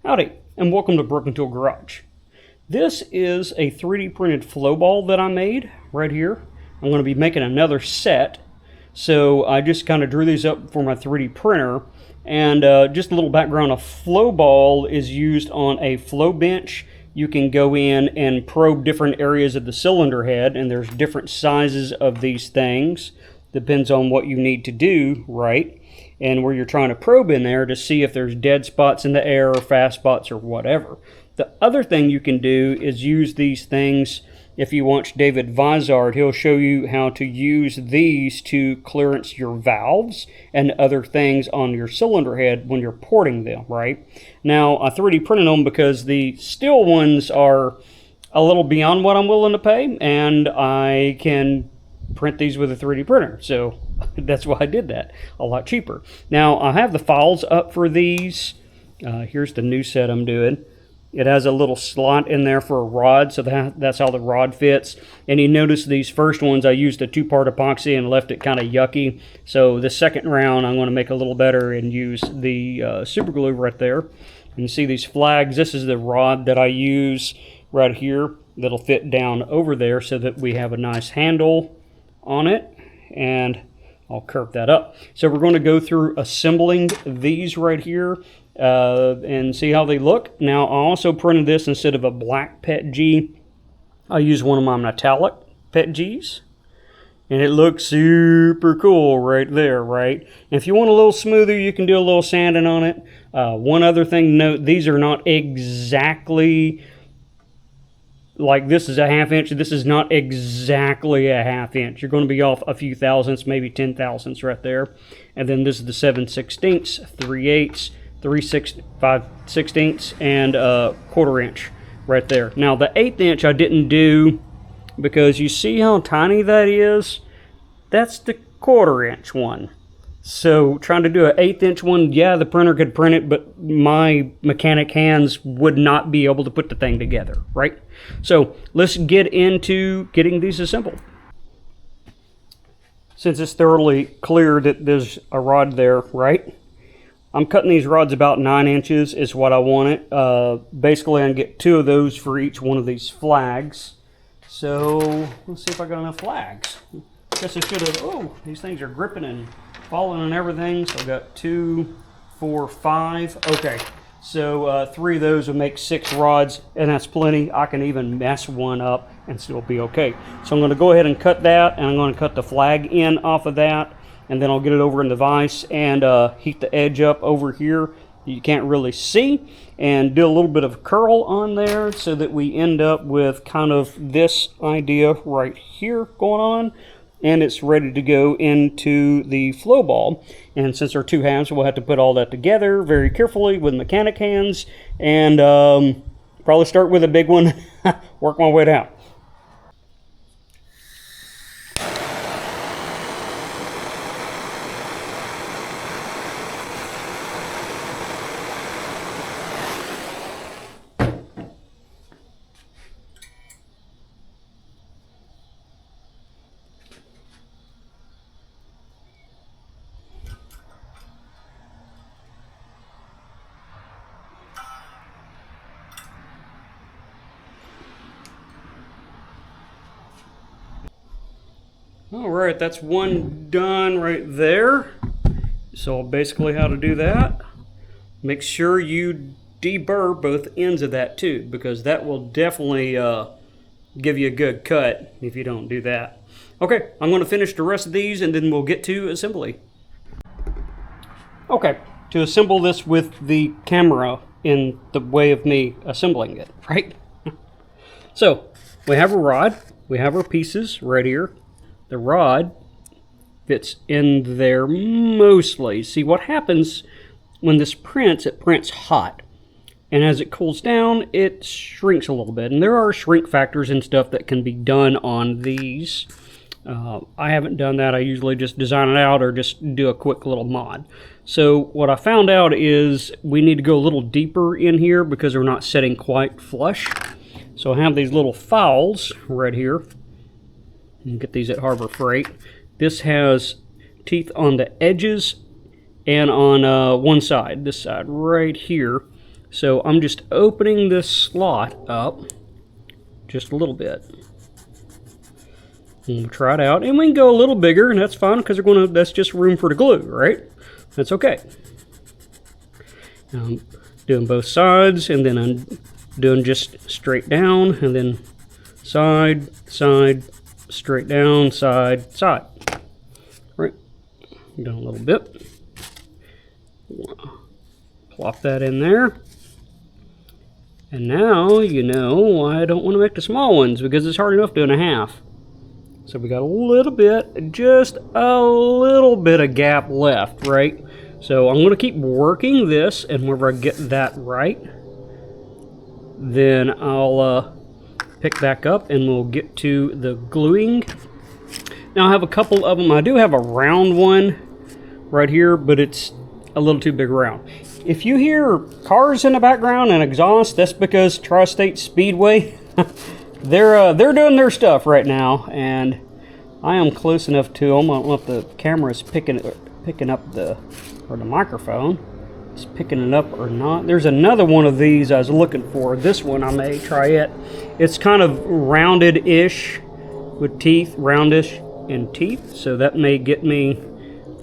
Howdy, and welcome to Broken Tool Garage. This is a 3D printed flow ball that I made right here. I'm going to be making another set, so I just kind of drew these up for my 3D printer. And just a little background, a flow ball is used on a Flowbench. You can go in and probe different areas of the cylinder head, and there's different sizes of these things. Depends on what you need to do, right? And where you're trying to probe in there to see if there's dead spots in the air or fast spots or whatever. The other thing you can do is use these things. If you watch David Vizard, he'll show you how to use these to clearance your valves and other things on your cylinder head when you're porting them, right? Now, I 3D printed them because the steel ones are a little beyond what I'm willing to pay, and I can print these with a 3D printer, so that's why I did that. A lot cheaper. Now, I have the files up for these. Here's the new set I'm doing. It has a little slot in there for a rod, so that's how the rod fits. And you notice these first ones, I used a 2-part epoxy and left it kind of yucky. So the second round, I'm going to make a little better and use the super glue right there. And you see these flags. This is the rod that I use right here that'll fit down over there so that we have a nice handle on it. And I'll curve that up. So we're going to go through assembling these right here and see how they look. Now, I also printed this instead of a black PETG. I used one of my metallic PETGs, and it looks super cool right there, right? And if you want a little smoother, you can do a little sanding on it. One other thing to note, these are not exactly like this is a 1/2 inch. This is not exactly a 1/2 inch. You're going to be off a few thousandths, maybe 10 thousandths right there. And then this is the 7/16, 3/8, 5/16, and 1/4 inch right there. Now the 1/8 inch I didn't do because you see how tiny that is? That's the 1/4 inch one. So trying to do an 1/8 inch one, yeah, the printer could print it, but my mechanic hands would not be able to put the thing together, right? So let's get into getting these assembled. Since it's thoroughly clear that there's a rod there, right? I'm cutting these rods about 9 inches is what I want it. Basically, I can get 2 of those for each one of these flags. So let's see if I got enough flags. Guess I should have, oh, these things are gripping and falling and everything. So I've got 2, 4, 5. Okay, so 3 of those would make 6 rods, and that's plenty. I can even mess one up and still be okay. So I'm going to go ahead and cut that, and I'm going to cut the flag in off of that, and then I'll get it over in the vise and heat the edge up over here. You can't really see, and do a little bit of curl on there so that we end up with kind of this idea right here going on. And it's ready to go into the flow ball. And since there are 2 halves, we'll have to put all that together very carefully with mechanic hands, and probably start with a big one, work my way down. All right, that's one done right there. So basically how to do that, make sure you deburr both ends of that too, because that will definitely give you a good cut if you don't do that. Okay, I'm going to finish the rest of these and then we'll get to assembly. Okay, to assemble this with the camera in the way of me assembling it, right? So we have a rod, we have our pieces right here. The rod fits in there mostly. See, what happens when this prints, it prints hot. And as it cools down, it shrinks a little bit. And there are shrink factors and stuff that can be done on these. I haven't done that. I usually just design it out or just do a quick little mod. So what I found out is we need to go a little deeper in here because we're not setting quite flush. So I have these little files right here. You can get these at Harbor Freight. This has teeth on the edges and on one side, this side right here. So I'm just opening this slot up just a little bit. And we'll try it out, and we can go a little bigger, and that's fine because that's just room for the glue, right? That's okay. I'm doing both sides, and then I'm doing just straight down, and then side, side, straight down, side, side. Right. Down a little bit. Plop that in there. And now you know why I don't want to make the small ones, because it's hard enough doing a half. So we got a little bit, just a little bit of gap left, right? So I'm going to keep working this, and whenever I get that right, then I'll pick back up and we'll get to the gluing. Now I have a couple of them. I do have a round one right here, but it's a little too big around. If you hear cars in the background and exhaust, that's because Tri-State Speedway, they're doing their stuff right now, and I am close enough to them. I don't know if the camera is picking up the microphone is picking it up or not. There's another one of these I was looking for. This one, I may try it. It's kind of rounded-ish with teeth, roundish in teeth, so that may get me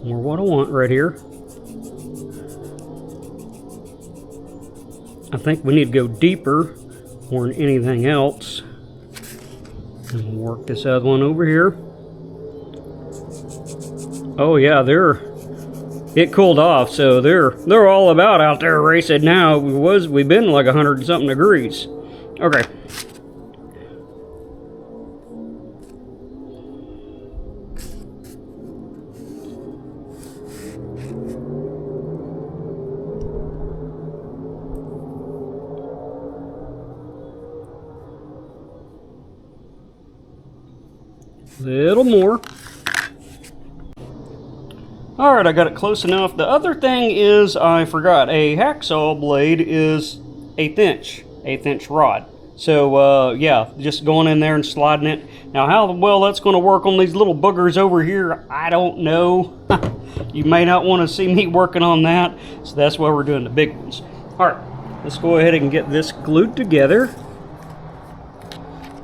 more what I want right here. I think we need to go deeper more than anything else. And we'll work this other one over here. Oh yeah, it cooled off, so they're all about out there racing now. We've been like 100 and something degrees. Okay. Little more. Alright, I got it close enough. The other thing is, I forgot, a hacksaw blade is 1/8 inch rod. So, yeah, just going in there and sliding it. Now, how well that's going to work on these little boogers over here, I don't know. You may not want to see me working on that, so that's why we're doing the big ones. Alright, let's go ahead and get this glued together.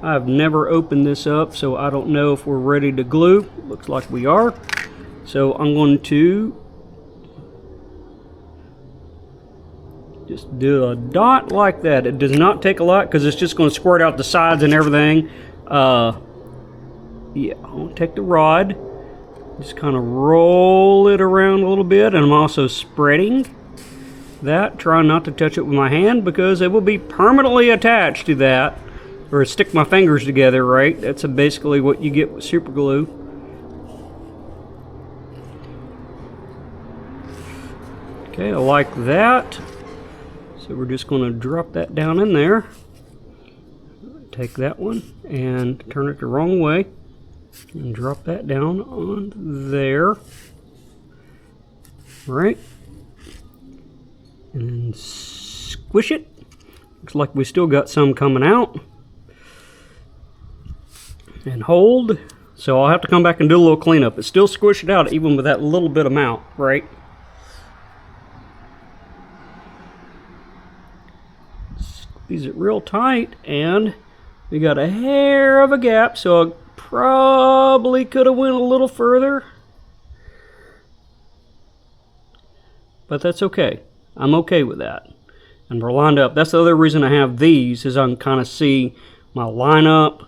I've never opened this up, so I don't know if we're ready to glue. Looks like we are. So I'm going to just do a dot like that. It does not take a lot because it's just going to squirt out the sides and everything. Yeah, I'll take the rod, just kind of roll it around a little bit, and I'm also spreading that, trying not to touch it with my hand because it will be permanently attached to that. Or stick my fingers together, right? That's basically what you get with super glue. Okay, I like that. So we're just going to drop that down in there. Take that one and turn it the wrong way. And drop that down on there. Right. And squish it. Looks like we still got some coming out. And hold. So I'll have to come back and do a little cleanup. It's still squished out even with that little bit amount, right? Squeeze it real tight, and we got a hair of a gap, so I probably could have went a little further. But that's okay. I'm okay with that. And we're lined up. That's the other reason I have these, is I can kind of see my lineup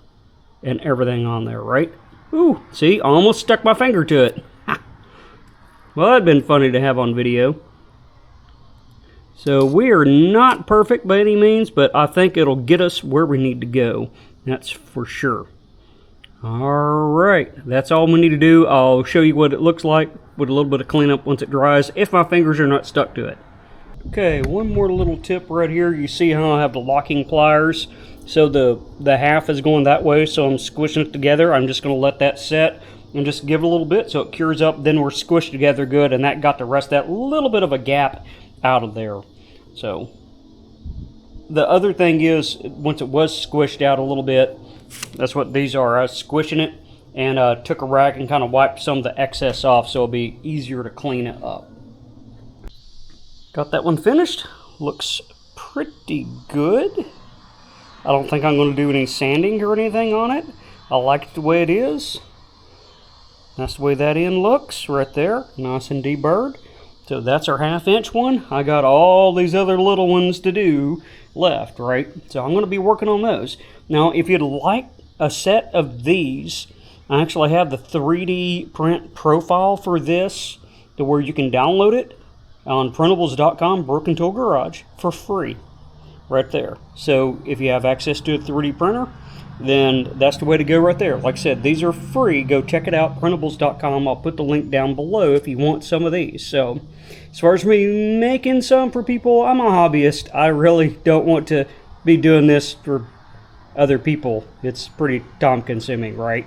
and everything on there, right? Ooh, see, I almost stuck my finger to it. Ha. Well, that'd been funny to have on video. So we are not perfect by any means, but I think it'll get us where we need to go. That's for sure. Alright, that's all we need to do. I'll show you what it looks like with a little bit of cleanup once it dries, if my fingers are not stuck to it. Okay, one more little tip right here. You see how I have the locking pliers? So the half is going that way, so I'm squishing it together. I'm just going to let that set and just give it a little bit so it cures up. Then we're squished together good, and that got the rest of that little bit of a gap out of there. So the other thing is, once it was squished out a little bit, that's what these are. I was squishing it and took a rag and kind of wiped some of the excess off so it'll be easier to clean it up. Got that one finished. Looks pretty good. I don't think I'm going to do any sanding or anything on it. I like it the way it is. That's the way that end looks right there, nice and deburred. So that's our 1/2 inch one. I got all these other little ones to do left, right? So I'm going to be working on those. Now, if you'd like a set of these, I actually have the 3D print profile for this to where you can download it on printables.com, Broken Tool Garage, for free right there. So if you have access to a 3D printer, then that's the way to go right there. Like I said, these are free. Go check it out, printables.com. I'll put the link down below if you want some of these. So as far as me making some for people, I'm a hobbyist. I really don't want to be doing this for other people. It's pretty time consuming, right?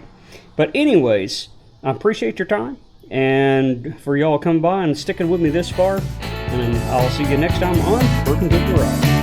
But anyways, I appreciate your time and for y'all coming by and sticking with me this far. And I'll see you next time on Broken Tool Garage.